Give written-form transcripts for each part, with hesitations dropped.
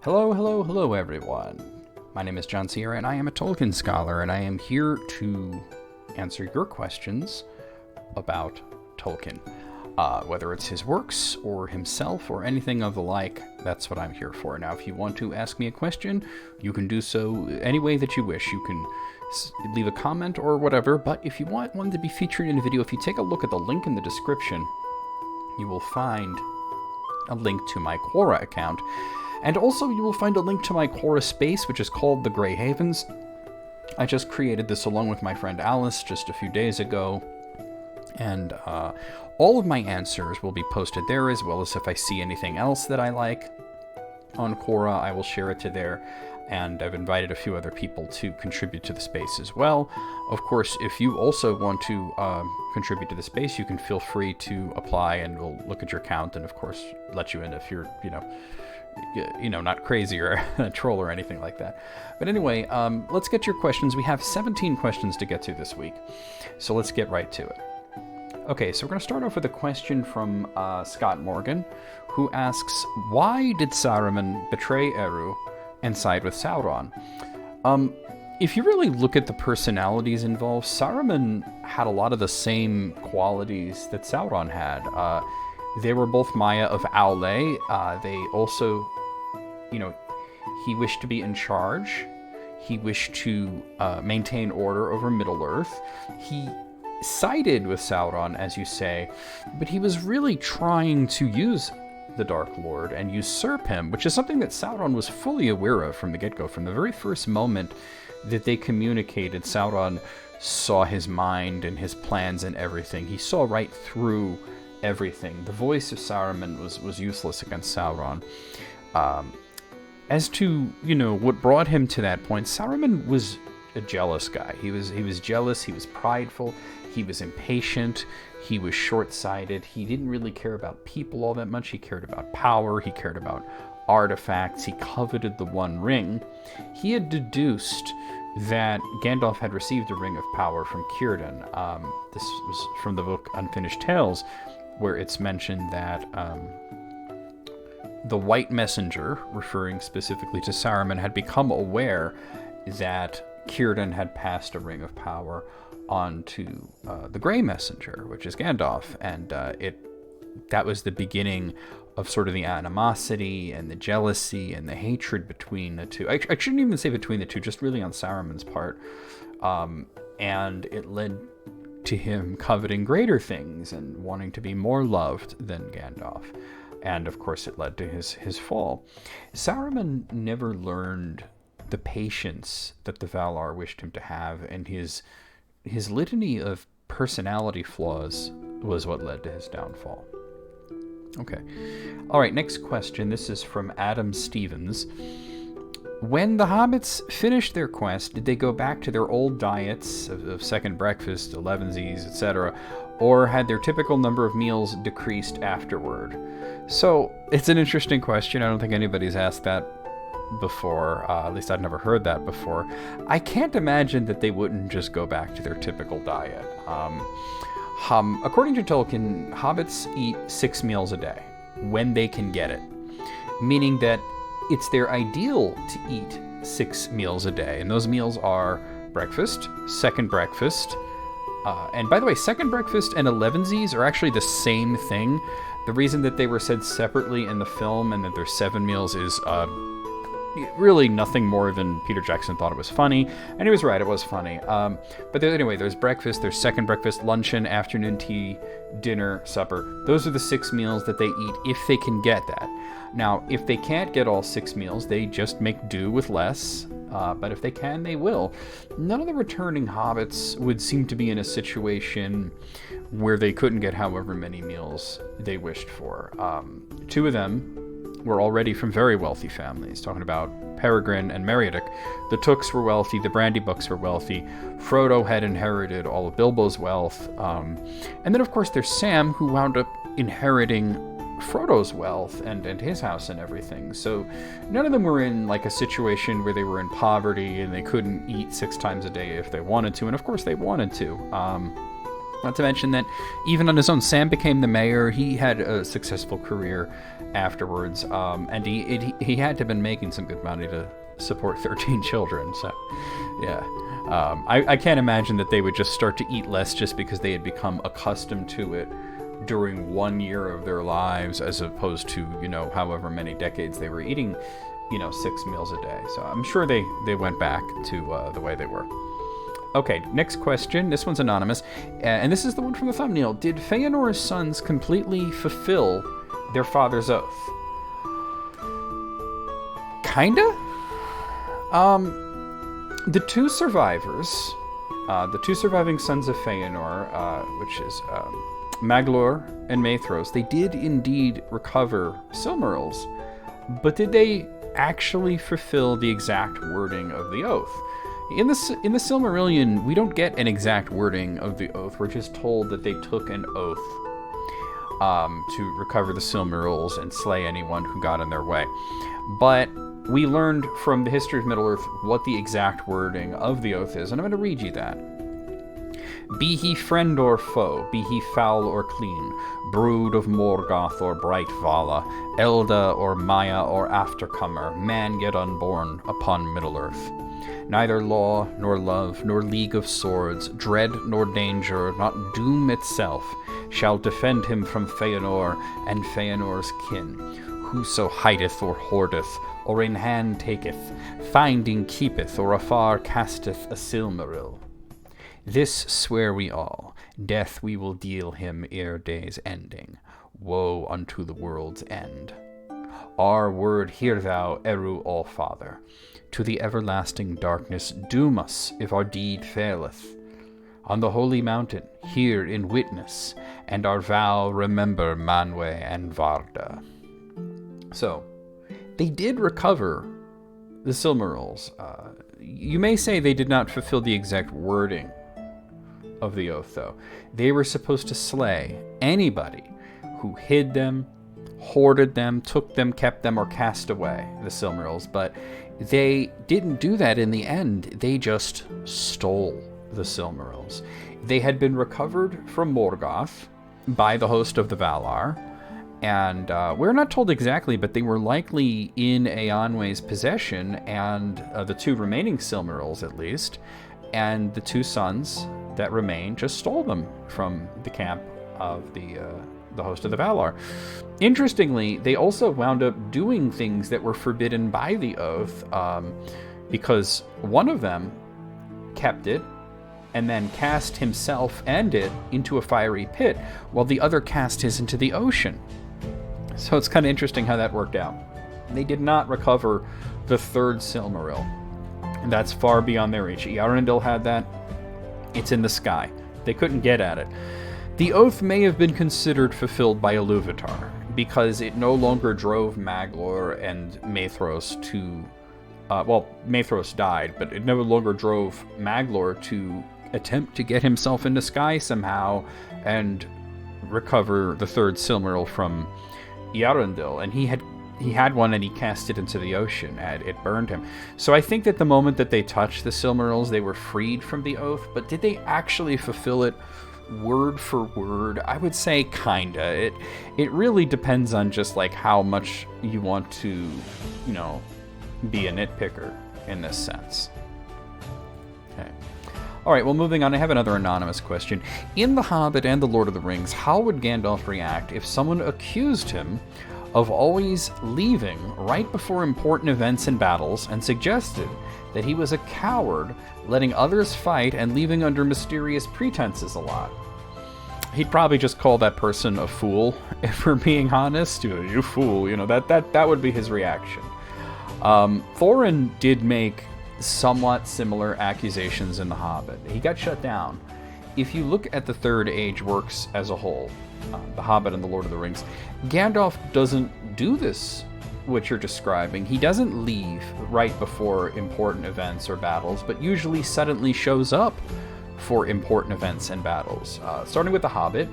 Hello, hello, hello, everyone. My name is John Sierra, and I am a Tolkien scholar, and I am here to answer your questions about Tolkien. Whether it's his works, or himself, or anything of the like, that's what I'm here for. Now, if you want to ask me a question, you can do so any way that you wish. You can leave a comment or whatever, but if you want one to be featured in a video, if you take a look at the link in the description, you will find a link to my Quora account. And also, you will find a link to my Quora space, which is called the Grey Havens. I just created this along with my friend Alice just a few days ago. And all of my answers will be posted there, as well as if I see anything else that I like on Quora, I will share it to there. And I've invited a few other people to contribute to the space as well. Of course, if you also want to contribute to the space, you can feel free to apply, and we'll look at your account and, of course, let you in if you're, not crazy or a troll or anything like that. But anyway, let's get your questions. We have 17 questions to get to this week, so let's get right to it. Okay, so we're going to start off with a question from Scott Morgan, who asks, why did Saruman betray Eru and side with Sauron? If you really look at the personalities involved, Saruman had a lot of the same qualities that Sauron had. They were both Maya of Aule. They also, he wished to be in charge. He wished to maintain order over Middle-earth. He sided with Sauron, as you say, but he was really trying to use the Dark Lord and usurp him, which is something that Sauron was fully aware of from the get-go. From the very first moment that they communicated, Sauron saw his mind and his plans and everything. He saw right through everything. The voice of Saruman was useless against Sauron. As to, what brought him to that point, Saruman was a jealous guy. He was jealous, he was prideful, he was impatient, he was short-sighted. He didn't really care about people all that much. He cared about power, he cared about artifacts, he coveted the One Ring. He had deduced that Gandalf had received a Ring of Power from Círdan. This was from the book Unfinished Tales, where it's mentioned that the White Messenger, referring specifically to Saruman, had become aware that Círdan had passed a Ring of Power on to the Grey Messenger, which is Gandalf, and that was the beginning of sort of the animosity and the jealousy and the hatred between the two. I shouldn't even say between the two, just really on Saruman's part, and it led to him coveting greater things and wanting to be more loved than Gandalf. And of course it led to his fall. Saruman never learned the patience that the Valar wished him to have, and his litany of personality flaws was what led to his downfall. Okay. All right, next question. This is from Adam Stevens. When the hobbits finished their quest, did they go back to their old diets of second breakfast, 11sies, etc., or had their typical number of meals decreased afterward? So, it's an interesting question. I don't think anybody's asked that before. At least I've never heard that before. I can't imagine that they wouldn't just go back to their typical diet. According to Tolkien, hobbits eat 6 meals a day, when they can get it. Meaning that it's their ideal to eat 6 meals a day. And those meals are breakfast, second breakfast, and by the way, second breakfast and 11sies are actually the same thing. The reason that they were said separately in the film and that there's 7 meals is really nothing more than Peter Jackson thought it was funny, and he was right, it was funny. But anyway, there's breakfast, there's second breakfast, luncheon, afternoon tea, dinner, supper. Those are the 6 meals that they eat if they can get that. Now, if they can't get all 6 meals, they just make do with less, but if they can, they will. None of the returning hobbits would seem to be in a situation where they couldn't get however many meals they wished for. 2 of them were already from very wealthy families, talking about Peregrine and Meriadoc. The Tooks were wealthy, the Brandybooks were wealthy, Frodo had inherited all of Bilbo's wealth, and then of course there's Sam, who wound up inheriting Frodo's wealth and his house and everything. So none of them were in like a situation where they were in poverty and they couldn't eat 6 times a day if they wanted to, and of course they wanted to. Not to mention that even on his own, Sam became the mayor. He had a successful career afterwards, and he had to have been making some good money to support 13 children. So, yeah. I can't imagine that they would just start to eat less just because they had become accustomed to it during 1 year of their lives, as opposed to, however many decades they were eating, 6 meals a day. So I'm sure they went back to the way they were. Okay, next question. This one's anonymous, and this is the one from the thumbnail. Did Feanor's sons completely fulfill their father's oath? Kinda? The two survivors, the two surviving sons of Feanor, which is Maglor and Maethros, they did indeed recover Silmarils, but did they actually fulfill the exact wording of the oath? In the Silmarillion, we don't get an exact wording of the oath. We're just told that they took an oath to recover the Silmarils and slay anyone who got in their way. But we learned from the history of Middle-earth what the exact wording of the oath is, and I'm going to read you that. Be he friend or foe, be he foul or clean, brood of Morgoth or bright Vala, Elda or Maya or aftercomer, man yet unborn upon Middle-earth. Neither law, nor love, nor league of swords, dread nor danger, not doom itself, shall defend him from Feanor and Feanor's kin. Whoso hideth or hoardeth, or in hand taketh, finding keepeth, or afar casteth a Silmaril. This swear we all, death we will deal him ere day's ending. Woe unto the world's end. Our word hear thou, Eru All-Father. To the everlasting darkness doom us if our deed faileth. On the holy mountain, hear in witness, and our vow remember Manwë and Varda. So, they did recover the Silmarils. You may say they did not fulfill the exact wording of the oath, though. They were supposed to slay anybody who hid them, hoarded them, took them, kept them, or cast away the Silmarils, but they didn't do that in the end. They just stole the Silmarils. They had been recovered from Morgoth by the host of the Valar, and we're not told exactly, but they were likely in Eonwë's possession, and the two remaining Silmarils at least, and the two sons that remained just stole them from the camp of the host of the Valar. Interestingly, they also wound up doing things that were forbidden by the oath, because one of them kept it and then cast himself and it into a fiery pit, while the other cast his into the ocean. So it's kind of interesting how that worked out. They did not recover the third Silmaril, and that's far beyond their reach. Eärendil had that. It's in the sky. They couldn't get at it. The oath may have been considered fulfilled by Ilúvatar, because it no longer drove Maglor and Maethros to... Maethros died, but it no longer drove Maglor to attempt to get himself into sky somehow and recover the third Silmaril from Eärendil. And he had one, and he cast it into the ocean, and it burned him. So I think that the moment that they touched the Silmarils, they were freed from the oath, but did they actually fulfill it word for word? I would say kinda. It really depends on just like how much you want to, be a nitpicker in this sense. Okay. All right, well, moving on, I have another anonymous question. In The Hobbit and The Lord of the Rings, how would Gandalf react if someone accused him of always leaving right before important events and battles and suggested that he was a coward, letting others fight and leaving under mysterious pretenses a lot? He'd probably just call that person a fool, if we're being honest. You fool, that would be his reaction. Thorin did make somewhat similar accusations in The Hobbit. He got shut down. If you look at the Third Age works as a whole, The Hobbit and The Lord of the Rings, Gandalf doesn't do this, what you're describing. He doesn't leave right before important events or battles, but usually suddenly shows up for important events and battles. Starting with The Hobbit,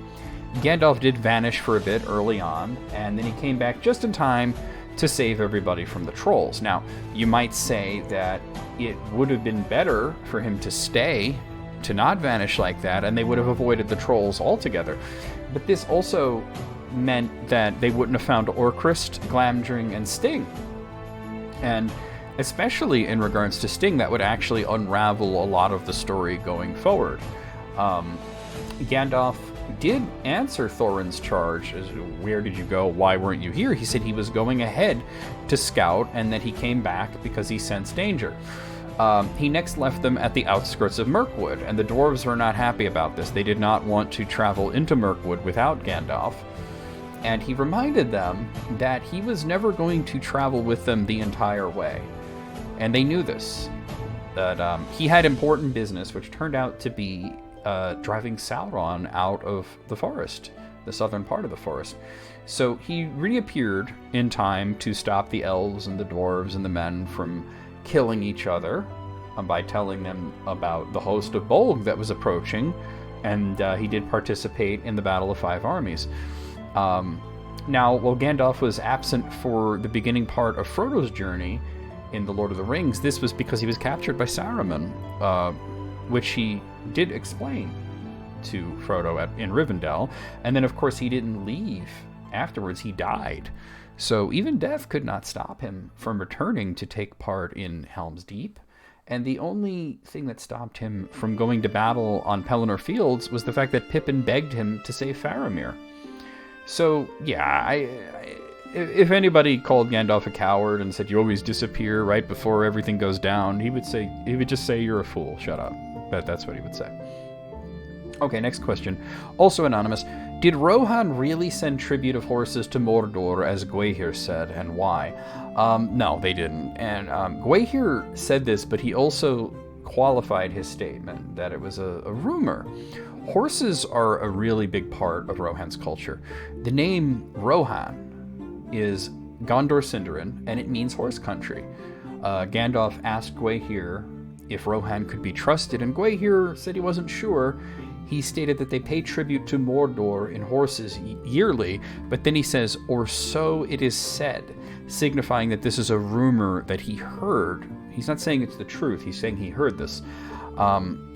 Gandalf did vanish for a bit early on, and then he came back just in time to save everybody from the trolls. Now, you might say that it would have been better for him to stay to not vanish like that, and they would have avoided the trolls altogether. But this also meant that they wouldn't have found Orcrist, Glamdring, and Sting. And especially in regards to Sting, that would actually unravel a lot of the story going forward. Gandalf did answer Thorin's charge. Where did you go? Why weren't you here? He said he was going ahead to scout, and that he came back because he sensed danger. He next left them at the outskirts of Mirkwood, and the dwarves were not happy about this. They did not want to travel into Mirkwood without Gandalf, and he reminded them that he was never going to travel with them the entire way. And they knew this, that he had important business, which turned out to be driving Sauron out of the forest, the southern part of the forest. So he reappeared in time to stop the elves and the dwarves and the men from killing each other by telling them about the host of Bolg that was approaching, and he did participate in the Battle of Five Armies. Now, while Gandalf was absent for the beginning part of Frodo's journey in The Lord of the Rings, this was because he was captured by Saruman, which he did explain to Frodo in Rivendell. And then, of course, he didn't leave afterwards. He died. So even death could not stop him from returning to take part in Helm's Deep. And the only thing that stopped him from going to battle on Pelennor Fields was the fact that Pippin begged him to save Faramir. So, yeah, if anybody called Gandalf a coward and said you always disappear right before everything goes down, he would just say you're a fool, shut up. But that's what he would say. Okay, next question. Also anonymous. Did Rohan really send tribute of horses to Mordor, as Gwaihir said, and why? No, they didn't. And Gwaihir said this, but he also qualified his statement that it was a rumor. Horses are a really big part of Rohan's culture. The name Rohan is Gondor Sindarin, and it means horse country. Gandalf asked Gwaihir if Rohan could be trusted, and Gwaihir said he wasn't sure. He stated that they pay tribute to Mordor in horses yearly, but then he says, or so it is said, signifying that this is a rumor that he heard. He's not saying it's the truth, he's saying he heard this.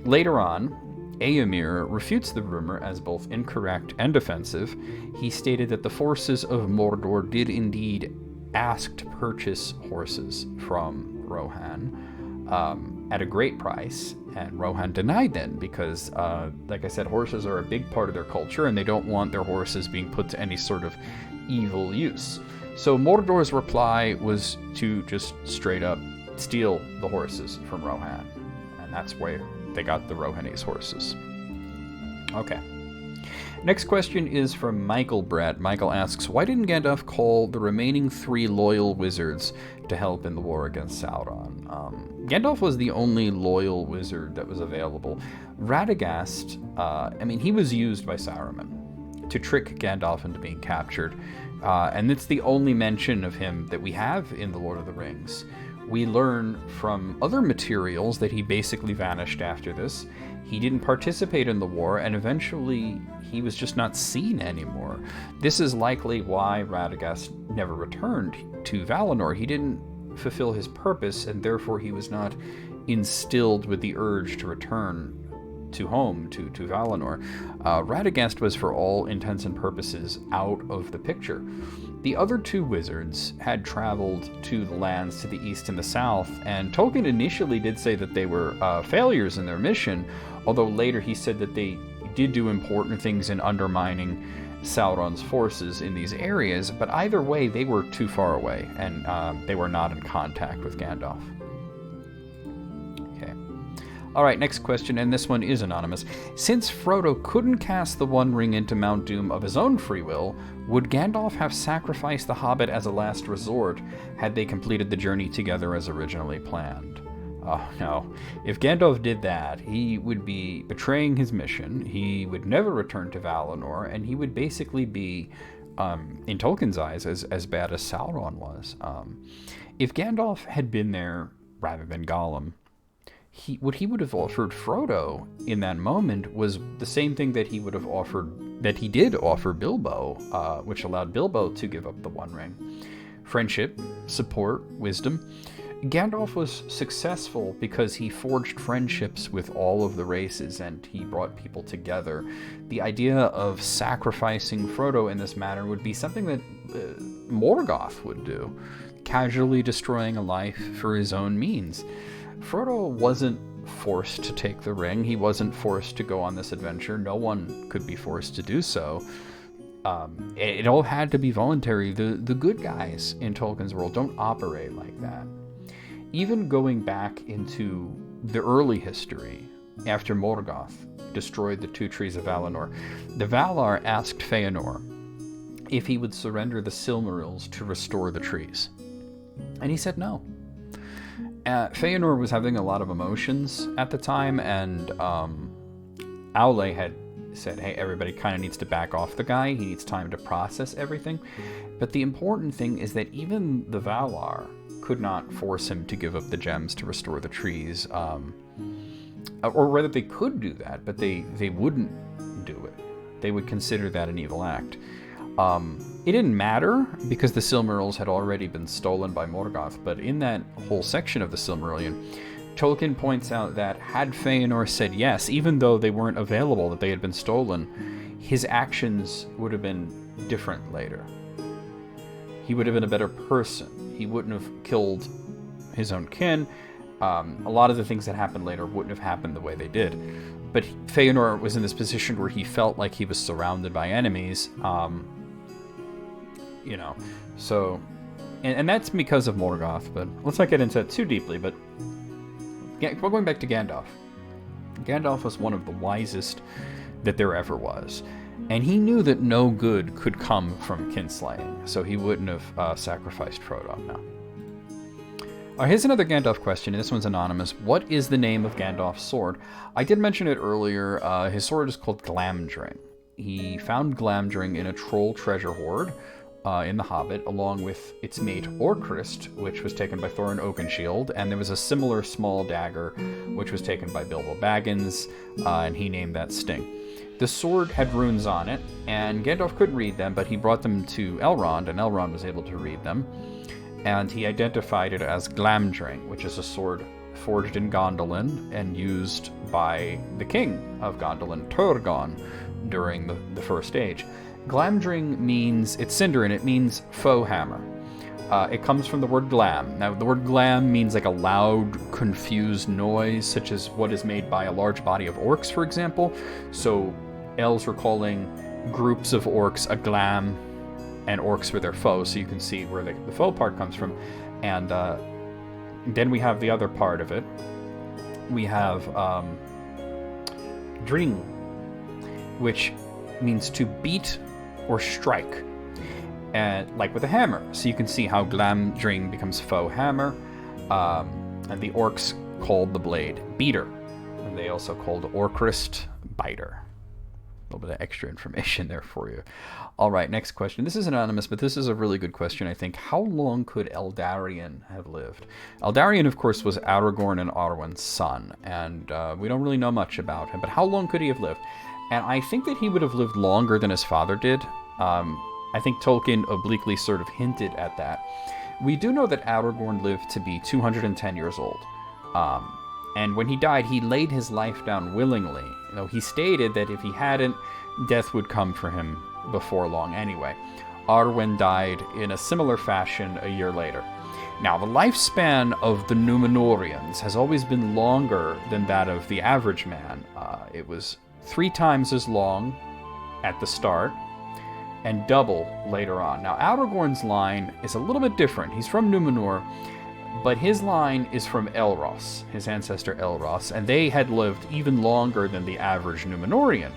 Later on, Éomer refutes the rumor as both incorrect and offensive. He stated that the forces of Mordor did indeed ask to purchase horses from Rohan at a great price, and Rohan denied then because, like I said, horses are a big part of their culture, and they don't want their horses being put to any sort of evil use. So Mordor's reply was to just straight up steal the horses from Rohan, and that's where they got the Rohanese horses. Okay. Next question is from Michael Brett. Michael asks, why didn't Gandalf call the remaining 3 loyal wizards to help in the war against Sauron? Gandalf was the only loyal wizard that was available. Radagast, he was used by Saruman to trick Gandalf into being captured. And it's the only mention of him that we have in The Lord of the Rings. We learn from other materials that he basically vanished after this. He didn't participate in the war, and eventually he was just not seen anymore. This is likely why Radagast never returned to Valinor. He didn't fulfill his purpose, and therefore he was not instilled with the urge to return to home, to Valinor. Radagast was, for all intents and purposes, out of the picture. The other 2 wizards had traveled to the lands to the east and the south, and Tolkien initially did say that they were failures in their mission, although later he said that they did do important things in undermining Sauron's forces in these areas, but either way, they were too far away, and they were not in contact with Gandalf. Okay. All right, next question, and this one is anonymous. Since Frodo couldn't cast the One Ring into Mount Doom of his own free will, would Gandalf have sacrificed the Hobbit as a last resort had they completed the journey together as originally planned? Oh, no. If Gandalf did that, he would be betraying his mission, he would never return to Valinor, and he would basically be, in Tolkien's eyes, as bad as Sauron was. If Gandalf had been there rather than Gollum, what he would have offered Frodo in that moment was the same thing that he would have offered, that he did offer Bilbo, which allowed Bilbo to give up the One Ring. Friendship, support, wisdom. Gandalf was successful because he forged friendships with all of the races and he brought people together. The idea of sacrificing Frodo in this manner would be something that Morgoth would do, casually destroying a life for his own means. Frodo wasn't forced to take the ring. He wasn't forced to go on this adventure. No one could be forced to do so. It all had to be voluntary. The good guys in Tolkien's world don't operate like that. Even going back into the early history, after Morgoth destroyed the two trees of Valinor, the Valar asked Feanor if he would surrender the Silmarils to restore the trees. And he said no. Feanor was having a lot of emotions at the time, and Aule had said, hey, everybody kind of needs to back off the guy. He needs time to process everything. But the important thing is that even the Valar could not force him to give up the gems to restore the trees. Or rather, they could do that, but they wouldn't do it. They would consider that an evil act. It didn't matter because the Silmarils had already been stolen by Morgoth, but in that whole section of the Silmarillion, Tolkien points out that had Feanor said yes, even though they weren't available, that they had been stolen, his actions would have been different later. He would have been a better person. He wouldn't have killed his own kin. A lot of the things that happened later wouldn't have happened the way they did. But Feanor was in this position where he felt like he was surrounded by enemies. So... And that's because of Morgoth, but let's not get into it too deeply, but... We're going back to Gandalf. Gandalf was one of the wisest that there ever was. And he knew that no good could come from kinslaying, so he wouldn't have sacrificed Frodo, no. Here's another Gandalf question, and this one's anonymous. What is the name of Gandalf's sword? I did mention it earlier. His sword is called Glamdring. He found Glamdring in a troll treasure hoard in The Hobbit, along with its mate Orcrist, which was taken by Thorin Oakenshield, and there was a similar small dagger, which was taken by Bilbo Baggins, and he named that Sting. The sword had runes on it, and Gandalf couldn't read them, but he brought them to Elrond, and Elrond was able to read them. And he identified it as Glamdring, which is a sword forged in Gondolin and used by the king of Gondolin, Turgon, during the First Age. Glamdring means, it's Sindarin, it means foe hammer. It comes from the word glam. Now, the word glam means like a loud, confused noise, such as what is made by a large body of orcs, for example. So, elves were calling groups of orcs a glam, and orcs were their foes, so you can see where the foe part comes from. And then we have the other part of it. We have dring, which means to beat or strike, and like with a hammer. So you can see how Glamdring becomes foe hammer, and the orcs called the blade beater, and they also called Orcrist biter. A little bit of extra information there for you. All right, next question. This is anonymous, but this is a really good question, I think. How long could Eldarion have lived? Eldarion, of course, was Aragorn and Arwen's son, and we don't really know much about him, but how long could he have lived? And I think that he would have lived longer than his father did. I think Tolkien obliquely sort of hinted at that. We do know that Aragorn lived to be 210 years old. And when he died, he laid his life down willingly. You know, he stated that if he hadn't, death would come for him before long anyway. Arwen died in a similar fashion a year later. Now, the lifespan of the Numenorians has always been longer than that of the average man. It was 3 times as long at the start, and double later on. Now, Aragorn's line is a little bit different. He's from Numenor, but his line is from Elros, his ancestor Elros, and they had lived even longer than the average Numenorian.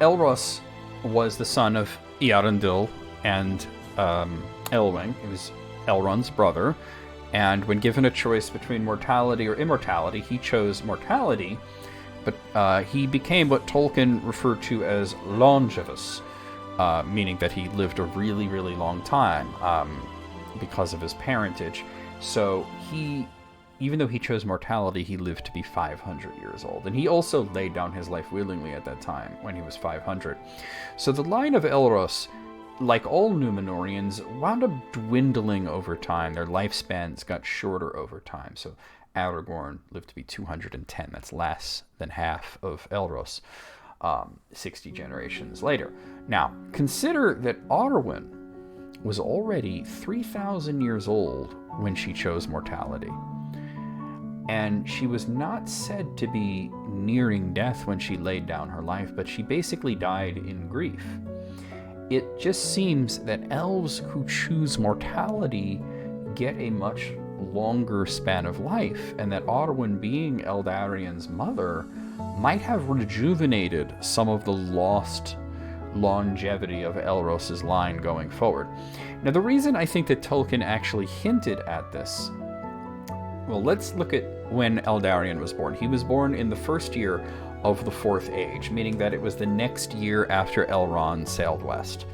Elros was the son of Earendil and Elwing. He was Elrond's brother, and when given a choice between mortality or immortality, he chose mortality, but he became what Tolkien referred to as longevous, meaning that he lived a really, really long time because of his parentage. So even though he chose mortality, he lived to be 500 years old. And he also laid down his life willingly at that time when he was 500. So the line of Elros like all Numenorians, wound up dwindling over time. Their lifespans got shorter over time. So Aragorn lived to be 210. That's less than half of Elros, 60 generations later. Now, consider that Arwen was already 3,000 years old when she chose mortality. And she was not said to be nearing death when she laid down her life, but she basically died in grief. It just seems that elves who choose mortality get a much longer span of life, and that Arwen, being Eldarien's mother, might have rejuvenated some of the lost longevity of Elros's line going forward. Now, the reason I think that Tolkien actually hinted at this, well, let's look at when Eldarien was born. He was born in the first year of the Fourth Age, meaning that it was the next year after Elrond sailed west.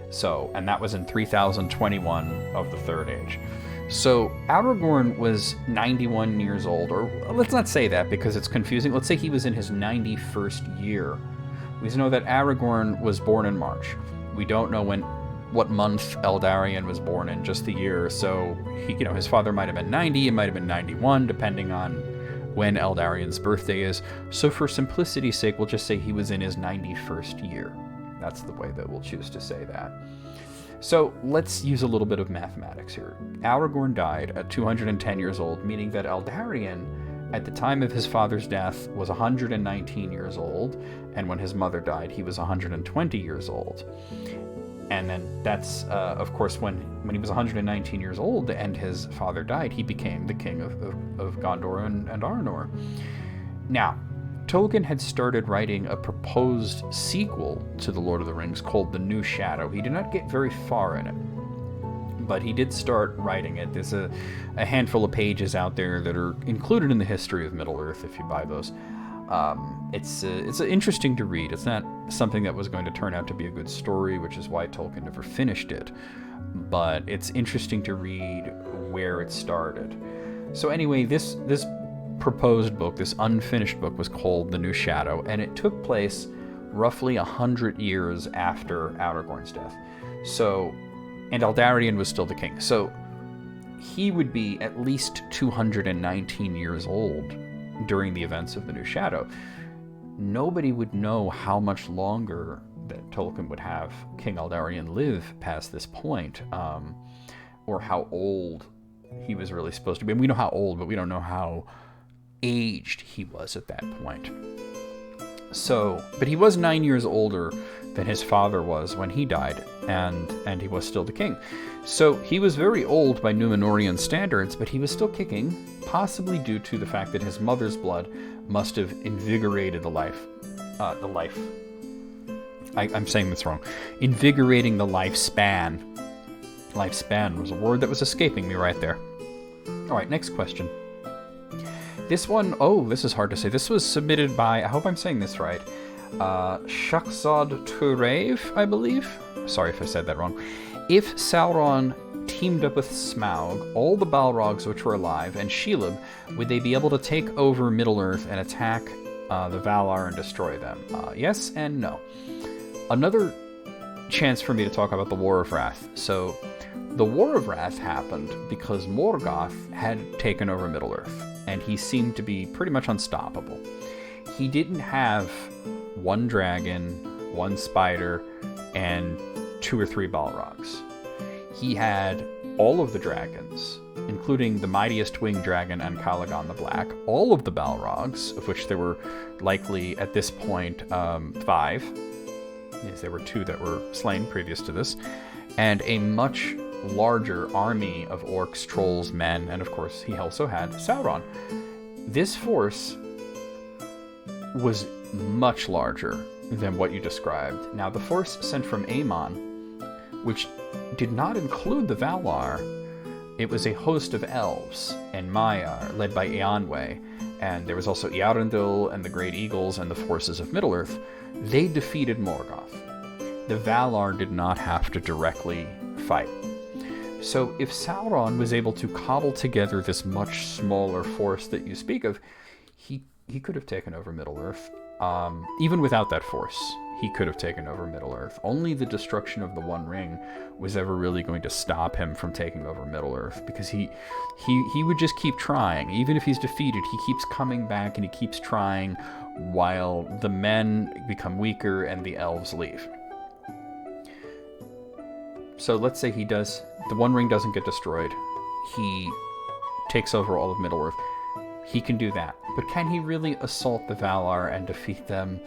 So, and that was in 3021 of the Third Age. So Aragorn was 91 years old, or let's not say that because it's confusing. Let's say he was in his 91st year. We know that Aragorn was born in March. We don't know what month Eldarien was born in, just the year. So his father might have been 90, it might have been 91, depending on when Eldarien's birthday is. So for simplicity's sake, we'll just say he was in his 91st year. That's the way that we'll choose to say that. So let's use a little bit of mathematics here. Aragorn died at 210 years old, meaning that Eldarien, at the time of his father's death, was 119 years old, and when his mother died, he was 120 years old. And then that's, of course, when he was 119 years old and his father died, he became the king of Gondor and Arnor. Now, Tolkien had started writing a proposed sequel to The Lord of the Rings called The New Shadow. He did not get very far in it, but he did start writing it. There's a handful of pages out there that are included in the history of Middle-earth, if you buy those. It's interesting to read. It's not something that was going to turn out to be a good story, which is why Tolkien never finished it. But it's interesting to read where it started. So anyway, this proposed book, this unfinished book, was called The New Shadow, and it took place roughly 100 years after Aragorn's death. So, and Eldarien was still the king. So he would be at least 219 years old during the events of The New Shadow. Nobody would know how much longer that Tolkien would have King Eldarien live past this point, or how old he was really supposed to be. And we know how old, but we don't know how aged he was at that point. So, but he was 9 years older than his father was when he died, and he was still the king. So he was very old by Numenorian standards, but he was still kicking, possibly due to the fact that his mother's blood must have invigorated the life. I'm saying this wrong. Invigorating the lifespan. Lifespan was a word that was escaping me right there. All right, next question. This one, this is hard to say. This was submitted by, I hope I'm saying this right, Shakzad Turev, I believe. Sorry if I said that wrong. If Sauron teamed up with Smaug, all the Balrogs which were alive, and Shelob, would they be able to take over Middle-earth and attack the Valar and destroy them? Yes and no. Another chance for me to talk about the War of Wrath. So, the War of Wrath happened because Morgoth had taken over Middle-earth, and he seemed to be pretty much unstoppable. He didn't have one dragon, one spider, and 2 or 3 Balrogs. He had all of the dragons, including the mightiest winged dragon and Calagon the Black, all of the Balrogs, of which there were likely at this point 5. Yes, there were 2 that were slain previous to this, and a much larger army of orcs, trolls, men, and of course he also had Sauron. This force was much larger than what you described. Now, the force sent from Aemon, which did not include the Valar, it was a host of elves and Maiar, led by Eonwe, and there was also Earendil and the Great Eagles and the forces of Middle-earth. They defeated Morgoth. The Valar did not have to directly fight. So if Sauron was able to cobble together this much smaller force that you speak of, he could have taken over Middle-earth. Even without that force, he could have taken over Middle-earth. Only the destruction of the One Ring was ever really going to stop him from taking over Middle-earth, because he would just keep trying. Even if he's defeated, he keeps coming back and he keeps trying while the men become weaker and the elves leave. So let's say the One Ring doesn't get destroyed. He takes over all of Middle-earth. He can do that. But can he really assault the Valar and defeat them?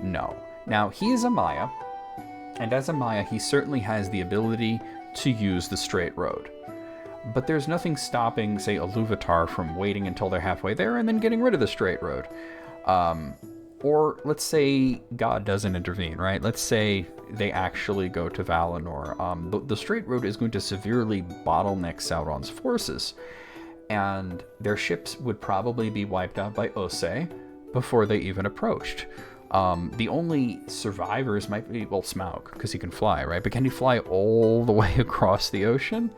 No. Now, he is a Maya, and as a Maya, he certainly has the ability to use the straight road. But there's nothing stopping, say, a Iluvatar from waiting until they're halfway there and then getting rid of the straight road. Or let's say God doesn't intervene, right? Let's say they actually go to Valinor. The straight road is going to severely bottleneck Sauron's forces, and their ships would probably be wiped out by Ose before they even approached. The only survivors might be, well, Smaug, because he can fly, right? But can he fly all the way across the ocean?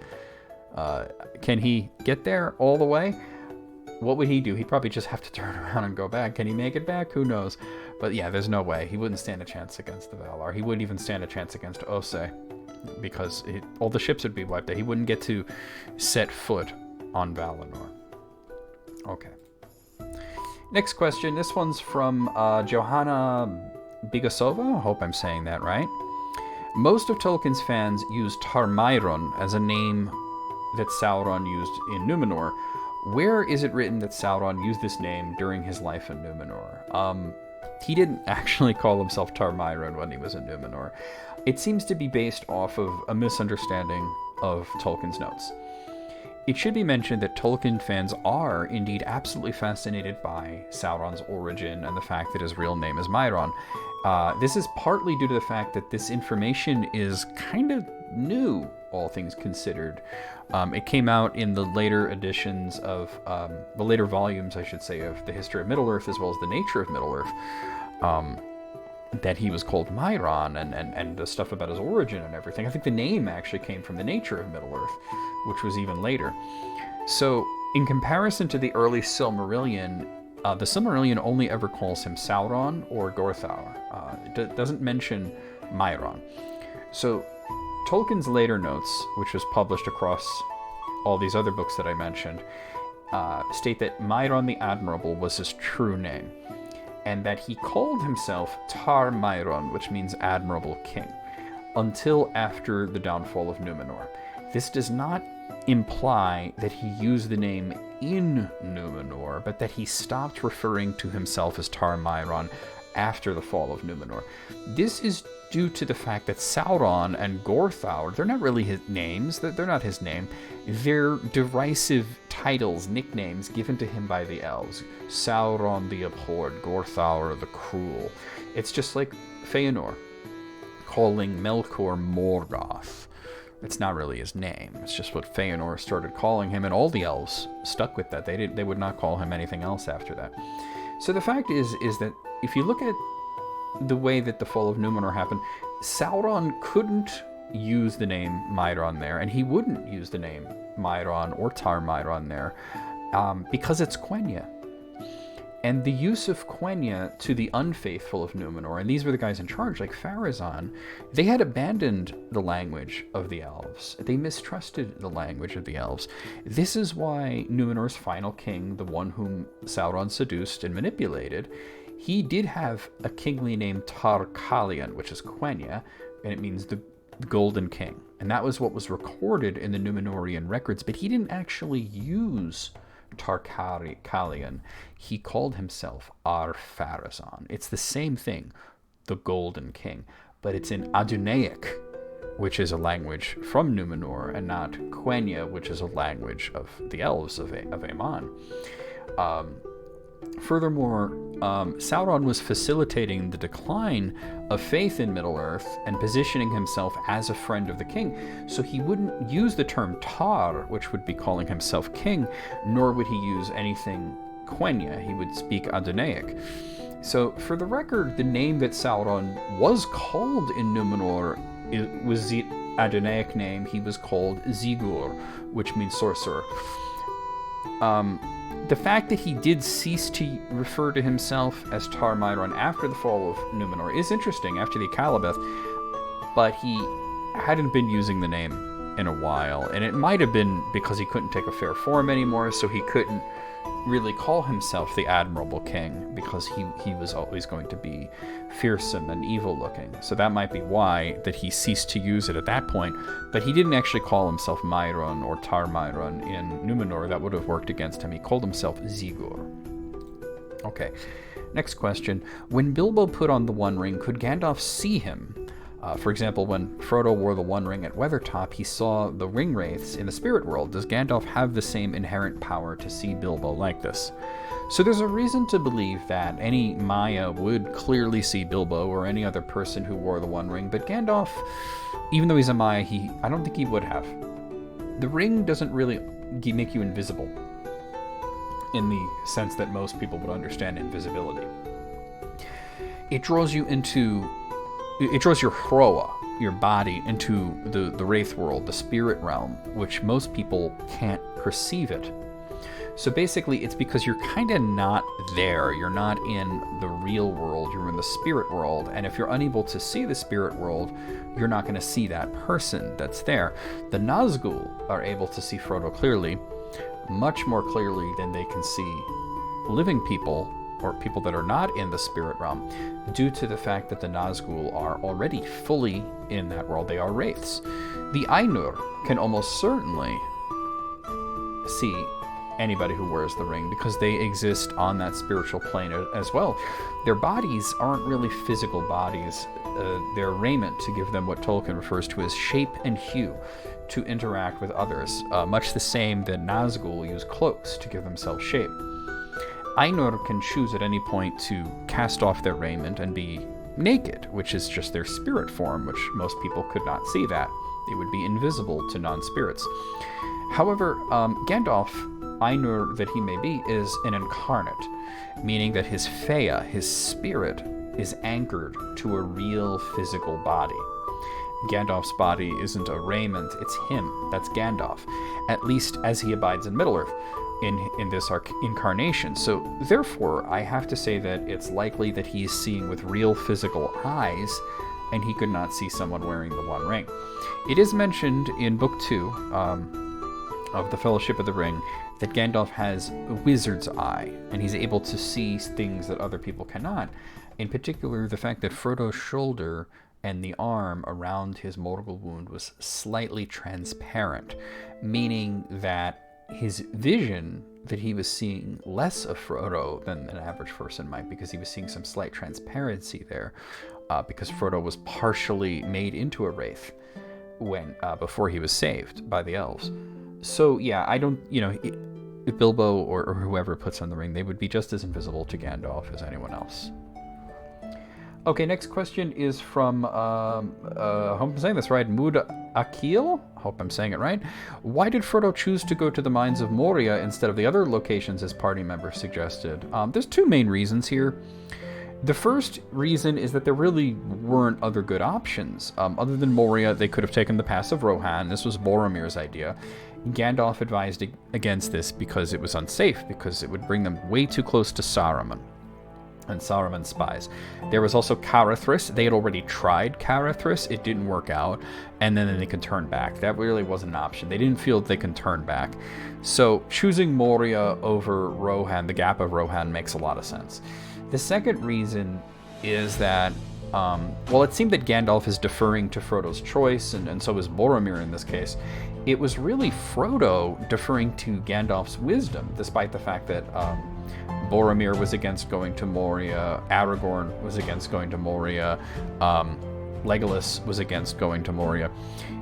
Can he get there all the way? What would he do? He'd probably just have to turn around and go back. Can he make it back? Who knows? But yeah, there's no way. He wouldn't stand a chance against the Valar. He wouldn't even stand a chance against Ose, because all the ships would be wiped out. He wouldn't get to set foot on Valinor. Okay. Next question. This one's from Johanna Bigasova. I hope I'm saying that right. Most of Tolkien's fans use Tar-Mairon as a name that Sauron used in Numenor. Where is it written that Sauron used this name during his life in Numenor? He didn't actually call himself Tar-Mairon when he was in Numenor. It seems to be based off of a misunderstanding of Tolkien's notes. It should be mentioned that Tolkien fans are indeed absolutely fascinated by Sauron's origin and the fact that his real name is Mairon. This is partly due to the fact that this information is kind of new, all things considered. It came out in the later editions of, the later volumes, I should say, of the history of Middle-earth, as well as the nature of Middle-earth, that he was called Mairon, and the stuff about his origin and everything. I think the name actually came from the nature of Middle-earth, which was even later. So, in comparison to the early Silmarillion, the Silmarillion only ever calls him Sauron or Gorthar. It doesn't mention Mairon. So, Tolkien's later notes, which was published across all these other books that I mentioned, state that Mairon the Admirable was his true name, and that he called himself Tar-Mairon, which means Admirable King, until after the downfall of Numenor. This does not imply that he used the name in Numenor, but that he stopped referring to himself as Tar-Mairon after the fall of Numenor. This is due to the fact that Sauron and Gorthar, they're not really his names, they're not his name, they're derisive titles, nicknames given to him by the elves. Sauron the Abhorred, Gorthar the Cruel. It's just like Feanor calling Melkor Morgoth. It's not really his name, it's just what Feanor started calling him, and all the elves stuck with that. They would not call him anything else after that. So the fact is that if you look at the way that the fall of Numenor happened, Sauron couldn't use the name Mairon there, and he wouldn't use the name Mairon or Tar-Mairon there, because it's Quenya. And the use of Quenya to the unfaithful of Numenor, and these were the guys in charge, like Pharazôn, they had abandoned the language of the elves. They mistrusted the language of the elves. This is why Numenor's final king, the one whom Sauron seduced and manipulated, he did have a kingly name Tar-Kalion, which is Quenya, and it means the Golden King. And that was what was recorded in the Numenorian records, but he didn't actually use Tar-Kalion. He called himself Ar-Pharazôn. It's the same thing, the Golden King, but it's in Adunaic, which is a language from Numenor, and not Quenya, which is a language of the elves of Aman. Furthermore, Sauron was facilitating the decline of faith in Middle-earth and positioning himself as a friend of the king, so he wouldn't use the term Tar, which would be calling himself king, nor would he use anything Quenya. He would speak Adunaic. So, for the record, the name that Sauron was called in Numenor was the Adunaic name. He was called Zigur, which means sorcerer. The fact that he did cease to refer to himself as Tar-Mairon after the fall of Numenor is interesting, after the Calibeth, but he hadn't been using the name in a while, and it might have been because he couldn't take a fair form anymore, so he couldn't really call himself the Admirable King, because he was always going to be fearsome and evil-looking. So that might be why that he ceased to use it at that point, but he didn't actually call himself Mairon or Tar-Mairon in Numenor. That would have worked against him. He called himself Zigur. Okay, next question. When Bilbo put on the One Ring, could Gandalf see him? For example, when Frodo wore the One Ring at Weathertop, he saw the ring wraiths in the spirit world. Does Gandalf have the same inherent power to see Bilbo like this? So there's a reason to believe that any Maya would clearly see Bilbo or any other person who wore the One Ring, but Gandalf, even though he's a Maya, I don't think he would have. The ring doesn't really make you invisible in the sense that most people would understand invisibility. It draws your Hroa, your body, into the Wraith world, the spirit realm, which most people can't perceive it. So basically, it's because you're kind of not there. You're not in the real world. You're in the spirit world. And if you're unable to see the spirit world, you're not going to see that person that's there. The Nazgul are able to see Frodo clearly, much more clearly than they can see living people or people that are not in the spirit realm, due to the fact that the Nazgul are already fully in that world. They are wraiths. The Ainur can almost certainly see anybody who wears the ring because they exist on that spiritual plane as well. Their bodies aren't really physical bodies. They're raiment, to give them what Tolkien refers to as shape and hue, to interact with others, much the same that Nazgul use cloaks to give themselves shape. Ainur can choose at any point to cast off their raiment and be naked, which is just their spirit form, which most people could not see that. It would be invisible to non-spirits. However, Gandalf, Ainur that he may be, is an incarnate, meaning that his Fea, his spirit, is anchored to a real physical body. Gandalf's body isn't a raiment, it's him. That's Gandalf, at least as he abides in Middle-earth in this incarnation. So therefore, I have to say that it's likely that he is seeing with real physical eyes, and he could not see someone wearing the One Ring. It is mentioned in Book 2 of the Fellowship of the Ring that Gandalf has a wizard's eye, and he's able to see things that other people cannot. In particular, the fact that Frodo's shoulder and the arm around his mortal wound was slightly transparent, meaning that his vision, that he was seeing less of Frodo than an average person might, because he was seeing some slight transparency there, because Frodo was partially made into a wraith before he was saved by the elves. So yeah, I don't, if Bilbo or whoever puts on the ring, they would be just as invisible to Gandalf as anyone else. Okay, next question is from, I hope I'm saying this right, Mud Akil? Hope I'm saying it right. Why did Frodo choose to go to the mines of Moria instead of the other locations his party members suggested? There's two main reasons here. The first reason is that there really weren't other good options. Other than Moria, they could have taken the Pass of Rohan. This was Boromir's idea. Gandalf advised against this because it was unsafe, because it would bring them way too close to Saruman and Saruman's spies. There was also Carithris. They had already tried Carithris. It didn't work out, and then they could turn back. That really wasn't an option. They didn't feel that they could turn back. So choosing Moria over Rohan, the Gap of Rohan, makes a lot of sense. The second reason is that, it seemed that Gandalf is deferring to Frodo's choice, and so is Boromir in this case. It was really Frodo deferring to Gandalf's wisdom, despite the fact that Boromir was against going to Moria, Aragorn was against going to Moria, Legolas was against going to Moria.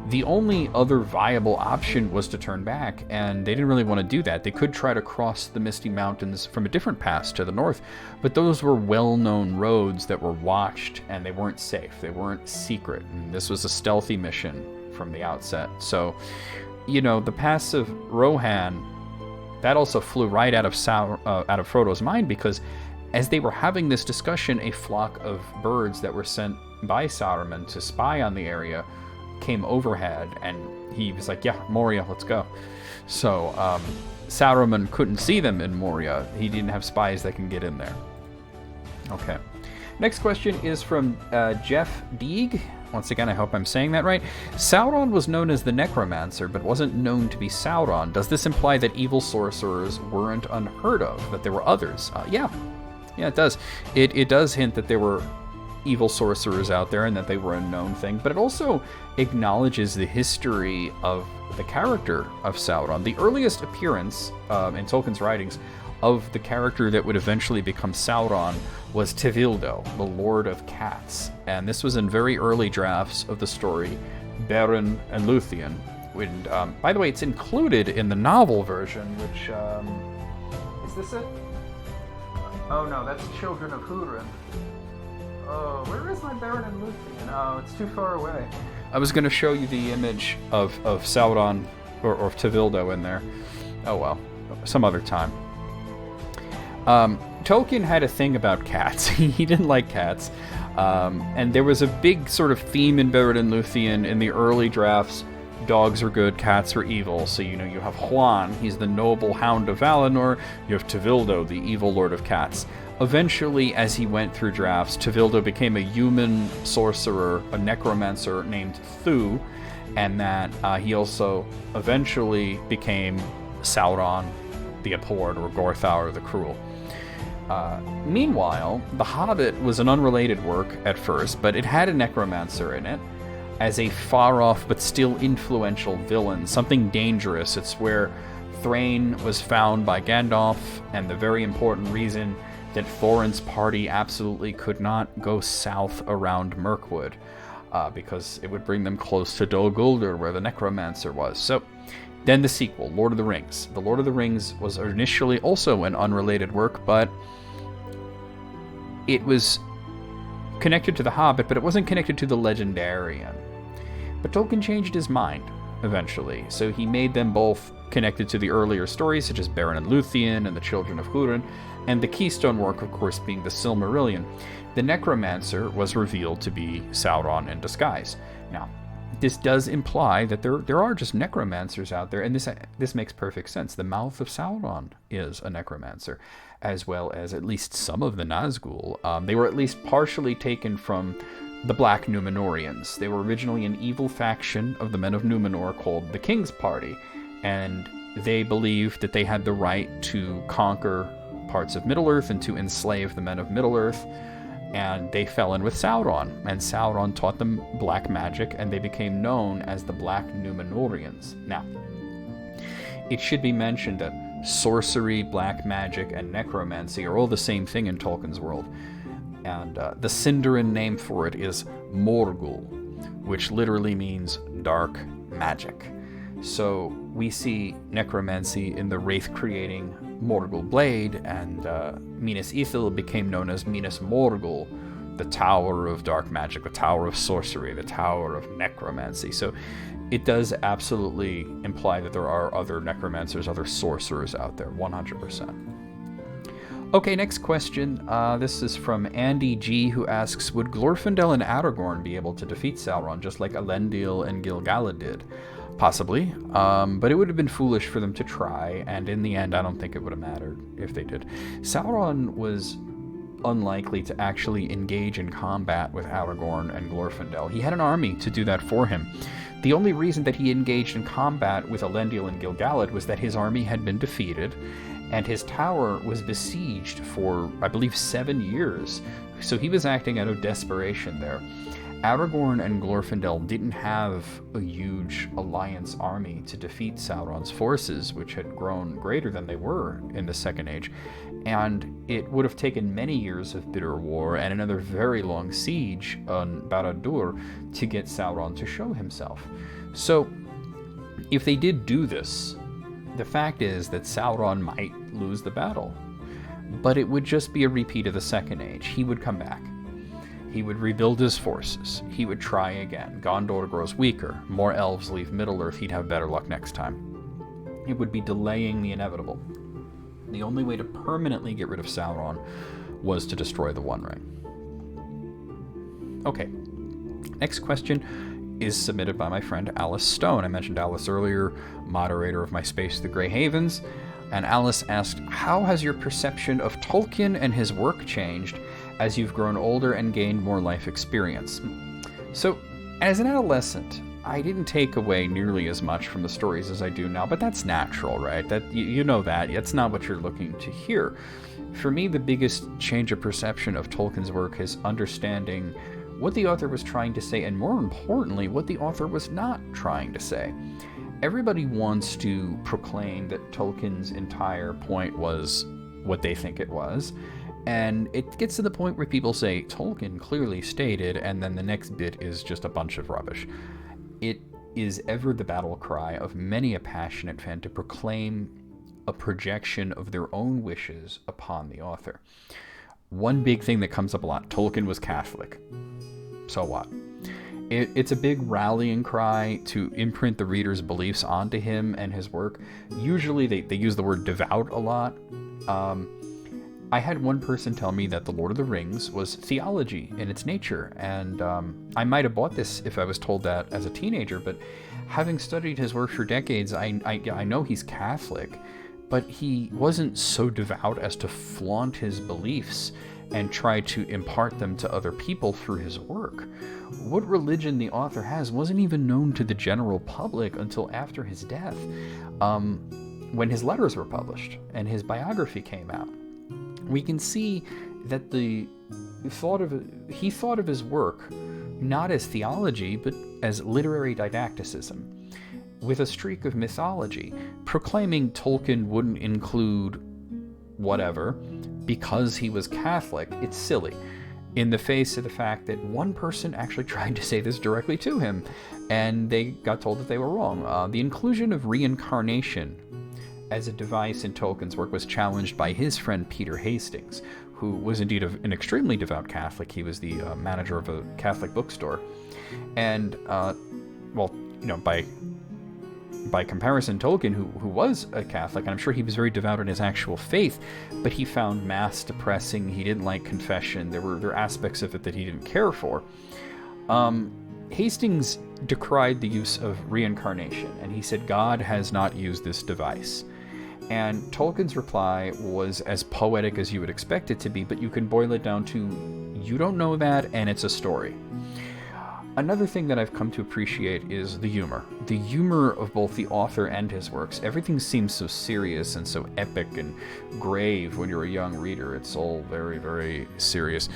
The only other viable option was to turn back, and they didn't really want to do that. They could try to cross the Misty Mountains from a different pass to the north, but those were well-known roads that were watched, and they weren't safe. They weren't secret, and this was a stealthy mission from the outset. So, the Pass of Rohan, that also flew right out of Frodo's mind, because as they were having this discussion, a flock of birds that were sent by Saruman to spy on the area came overhead, and he was like, yeah, Moria, let's go. So Saruman couldn't see them in Moria. He didn't have spies that can get in there. Okay. Next question is from Jeff Deeg. Once again, I hope I'm saying that right. Sauron was known as the necromancer, but wasn't known to be Sauron. Does this imply that evil sorcerers weren't unheard of, that there were others? Yeah, it does. It does hint that there were evil sorcerers out there and that they were a known thing, but it also acknowledges the history of the character of Sauron. The earliest appearance in Tolkien's writings of the character that would eventually become Sauron was Tevildo, the Lord of Cats. And this was in very early drafts of the story, Beren and Luthien. And, by the way, it's included in the novel version, which, is this it? Oh no, that's Children of Húrin. Oh, where is my Beren and Luthien? Oh, it's too far away. I was going to show you the image of Sauron, or Tevildo in there. Oh well, some other time. Tolkien had a thing about cats. He didn't like cats. And there was a big sort of theme in Beren and Luthien in the early drafts. Dogs are good, cats are evil. So, you have Juan, he's the noble hound of Valinor. You have Tevildo, the evil lord of cats. Eventually, as he went through drafts, Tevildo became a human sorcerer, a necromancer named Thu, and that he also eventually became Sauron, the Abhorred, or Gorthaur, the Cruel. Meanwhile, The Hobbit was an unrelated work at first, but it had a necromancer in it as a far-off but still influential villain, something dangerous. It's where Thrain was found by Gandalf, and the very important reason that Thorin's party absolutely could not go south around Mirkwood, because it would bring them close to Dol Guldur, where the necromancer was. So, then the sequel, Lord of the Rings. The Lord of the Rings was initially also an unrelated work, but it was connected to The Hobbit, but it wasn't connected to the Legendarian. But Tolkien changed his mind, eventually, so he made them both connected to the earlier stories, such as Beren and Luthien and the Children of Húrin, and the keystone work, of course, being the Silmarillion. The Necromancer was revealed to be Sauron in disguise. Now, this does imply that there are just necromancers out there, and this makes perfect sense. The mouth of Sauron is a necromancer, as well as at least some of the Nazgul. They were at least partially taken from the Black Numenorians. They were originally an evil faction of the men of Numenor called the King's Party, and they believed that they had the right to conquer parts of Middle-earth and to enslave the men of Middle-earth. And they fell in with Sauron, and Sauron taught them black magic, and they became known as the Black Numenorians. Now, it should be mentioned that sorcery, black magic, and necromancy are all the same thing in Tolkien's world. And the Sindarin name for it is Morgul, which literally means dark magic. So we see necromancy in the wraith-creating Morgul blade, and Minas Ithil became known as Minas Morgul, the Tower of Dark Magic, the Tower of Sorcery, the Tower of Necromancy. So it does absolutely imply that there are other necromancers, other sorcerers out there, 100%. Okay, next question. This is from Andy G, who asks, would Glorfindel and Aragorn be able to defeat Sauron just like Elendil and Gil-galad did? Possibly, but it would have been foolish for them to try, and in the end, I don't think it would have mattered if they did. Sauron was unlikely to actually engage in combat with Aragorn and Glorfindel. He had an army to do that for him. The only reason that he engaged in combat with Elendil and Gil-galad was that his army had been defeated, and his tower was besieged for, I believe, 7 years. So he was acting out of desperation there. Aragorn and Glorfindel didn't have a huge alliance army to defeat Sauron's forces, which had grown greater than they were in the Second Age, and it would have taken many years of bitter war and another very long siege on Barad-dûr to get Sauron to show himself. So, if they did do this, the fact is that Sauron might lose the battle, but it would just be a repeat of the Second Age. He would come back. He would rebuild his forces. He would try again. Gondor grows weaker. More elves leave Middle-earth. He'd have better luck next time. It would be delaying the inevitable. The only way to permanently get rid of Sauron was to destroy the One Ring. Okay. Next question is submitted by my friend Alice Stone. I mentioned Alice earlier, moderator of my Space the Grey Havens. And Alice asked, how has your perception of Tolkien and his work changed as you've grown older and gained more life experience? So, as an adolescent, I didn't take away nearly as much from the stories as I do now, but that's natural, right? That you know that. It's not what you're looking to hear. For me, the biggest change of perception of Tolkien's work is understanding what the author was trying to say, and more importantly, what the author was not trying to say. Everybody wants to proclaim that Tolkien's entire point was what they think it was, and it gets to the point where people say, Tolkien clearly stated, and then the next bit is just a bunch of rubbish. It is ever the battle cry of many a passionate fan to proclaim a projection of their own wishes upon the author. One big thing that comes up a lot, Tolkien was Catholic. So what? It's a big rallying cry to imprint the reader's beliefs onto him and his work. Usually they use the word devout a lot. I had one person tell me that The Lord of the Rings was theology in its nature, and I might have bought this if I was told that as a teenager, but having studied his work for decades, I know he's Catholic, but he wasn't so devout as to flaunt his beliefs and try to impart them to other people through his work. What religion the author has wasn't even known to the general public until after his death, when his letters were published and his biography came out. We can see that he thought of his work not as theology, but as literary didacticism, with a streak of mythology. Proclaiming Tolkien wouldn't include whatever because he was Catholic, it's silly, in the face of the fact that one person actually tried to say this directly to him, and they got told that they were wrong. The inclusion of reincarnation as a device in Tolkien's work was challenged by his friend Peter Hastings, who was indeed an extremely devout Catholic. He was the manager of a Catholic bookstore. And, by comparison, Tolkien, who was a Catholic, and I'm sure he was very devout in his actual faith, but he found Mass depressing. He didn't like confession. There were aspects of it that he didn't care for. Hastings decried the use of reincarnation, and he said God has not used this device. And Tolkien's reply was as poetic as you would expect it to be, but you can boil it down to, you don't know that, and it's a story. Another thing that I've come to appreciate is the humor. The humor of both the author and his works. Everything seems so serious and so epic and grave when you're a young reader. It's all very, very serious.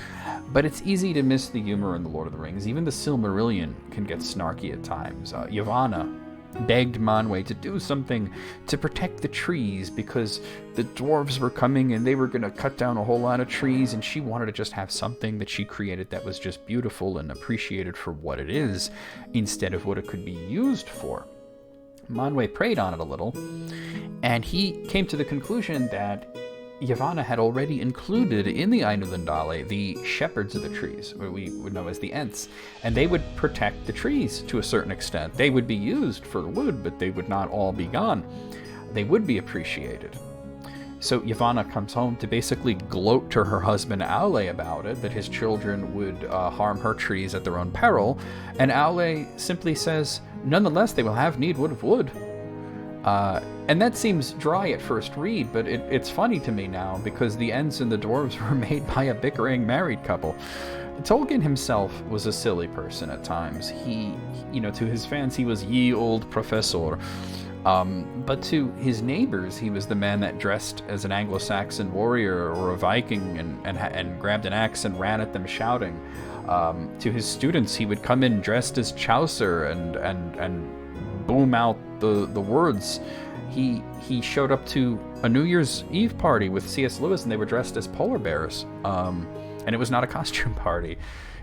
But it's easy to miss the humor in The Lord of the Rings. Even the Silmarillion can get snarky at times. Yavanna begged Manwë to do something to protect the trees because the dwarves were coming and they were going to cut down a whole lot of trees, and she wanted to just have something that she created that was just beautiful and appreciated for what it is instead of what it could be used for. Manwë prayed on it a little, and he came to the conclusion that Yavanna had already included in the Ainulindale the shepherds of the trees, what we would know as the Ents, and they would protect the trees to a certain extent. They would be used for wood, but they would not all be gone. They would be appreciated. So Yavanna comes home to basically gloat to her husband Aule about it, that his children would harm her trees at their own peril, and Aule simply says, nonetheless, they will have need of wood. And that seems dry at first read, but it's funny to me now because the Ents and the dwarves were made by a bickering married couple. Tolkien himself was a silly person at times. He, to his fans, he was ye old professor. But to his neighbors, he was the man that dressed as an Anglo-Saxon warrior or a Viking and grabbed an axe and ran at them shouting. To his students, he would come in dressed as Chaucer and boom out the words. He showed up to a New Year's Eve party with C.S. Lewis, and they were dressed as polar bears. And it was not a costume party.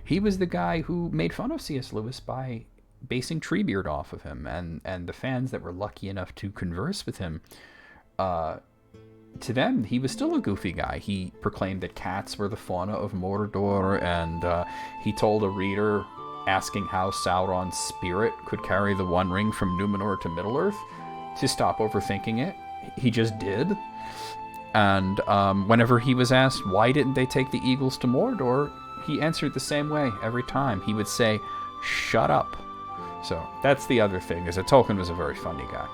He was the guy who made fun of C.S. Lewis by basing Treebeard off of him, and the fans that were lucky enough to converse with him, to them, he was still a goofy guy. He proclaimed that cats were the fauna of Mordor, and he told a reader asking how Sauron's spirit could carry the One Ring from Numenor to Middle-earth to stop overthinking it. He just did. And whenever he was asked why didn't they take the eagles to Mordor, he answered the same way every time. He would say, "Shut up." So that's the other thing, is that Tolkien was a very funny guy.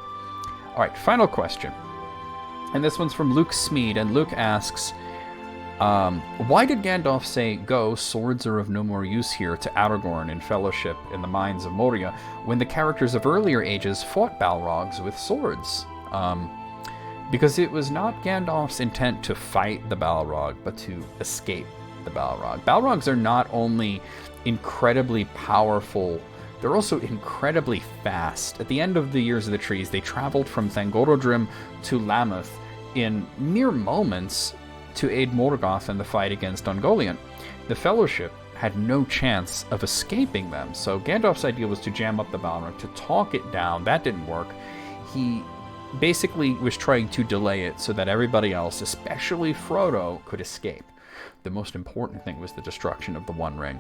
All right, final question. And this one's from Luke Smead, and Luke asks, why did Gandalf say, "Go, swords are of no more use here," to Aragorn in Fellowship in the Mines of Moria, when the characters of earlier ages fought Balrogs with swords? Because it was not Gandalf's intent to fight the Balrog, but to escape the Balrog. Balrogs are not only incredibly powerful, they're also incredibly fast. At the end of the Years of the Trees, they traveled from Thangorodrim to Lamath in mere moments to aid Morgoth in the fight against Ungoliant. The Fellowship had no chance of escaping them, so Gandalf's idea was to jam up the Balrog, to talk it down. That didn't work. He basically was trying to delay it so that everybody else, especially Frodo, could escape. The most important thing was the destruction of the One Ring.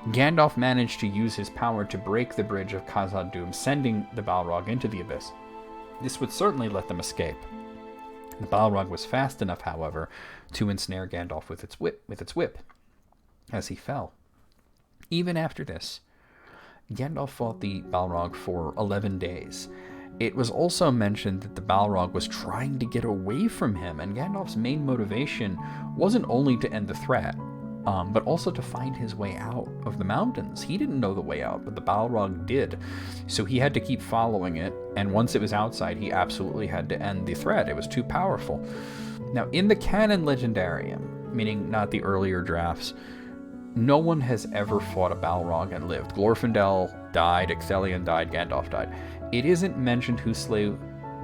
Gandalf managed to use his power to break the bridge of Khazad-dûm, sending the Balrog into the abyss. This would certainly let them escape. The Balrog was fast enough, however, to ensnare Gandalf with its whip, as he fell. Even after this, Gandalf fought the Balrog for 11 days. It was also mentioned that the Balrog was trying to get away from him, and Gandalf's main motivation wasn't only to end the threat, but also to find his way out of the mountains. He didn't know the way out, but the Balrog did. So he had to keep following it, and once it was outside, he absolutely had to end the threat. It was too powerful. Now, in the canon legendarium, meaning not the earlier drafts, no one has ever fought a Balrog and lived. Glorfindel died, Ecthelion died, Gandalf died. It isn't mentioned who slew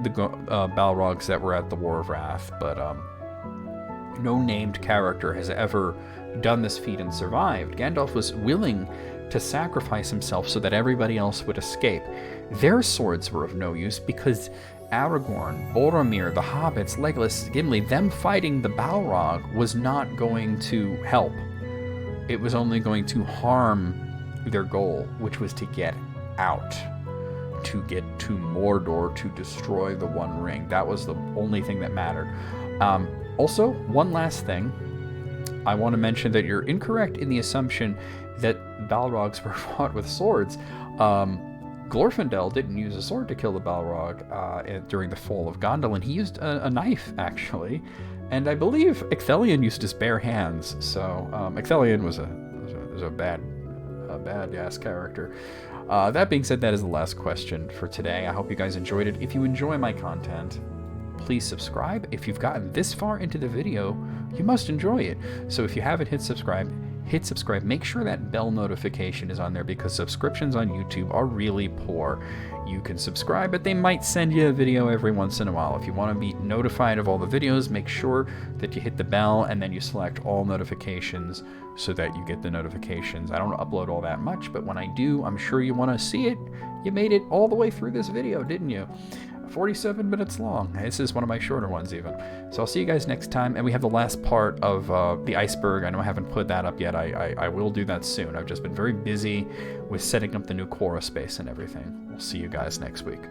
the Balrogs that were at the War of Wrath, but no named character has ever done this feat and survived. Gandalf was willing to sacrifice himself so that everybody else would escape. Their swords were of no use because Aragorn, Boromir, the Hobbits, Legolas, Gimli, them fighting the Balrog was not going to help. It was only going to harm their goal, which was to get out, to get to Mordor, to destroy the One Ring. That was the only thing that mattered. Also, one last thing. I want to mention that you're incorrect in the assumption that Balrogs were fought with swords. Glorfindel didn't use a sword to kill the Balrog during the fall of Gondolin. He used a knife, actually. And I believe Ecthelion used his bare hands. So Ecthelion was a bad-ass character. That being said, that is the last question for today. I hope you guys enjoyed it. If you enjoy my content, please subscribe. If you've gotten this far into the video, you must enjoy it. So if you haven't hit subscribe. Make sure that bell notification is on there because subscriptions on YouTube are really poor. You can subscribe, but they might send you a video every once in a while. If you want to be notified of all the videos, make sure that you hit the bell and then you select all notifications so that you get the notifications. I don't upload all that much, but when I do, I'm sure you want to see it. You made it all the way through this video, didn't you? 47 minutes long. This is one of my shorter ones even. So I'll see you guys next time. And we have the last part of the iceberg. I know I haven't put that up yet. I will do that soon. I've just been very busy with setting up the new Quora space and everything. We'll see you guys next week.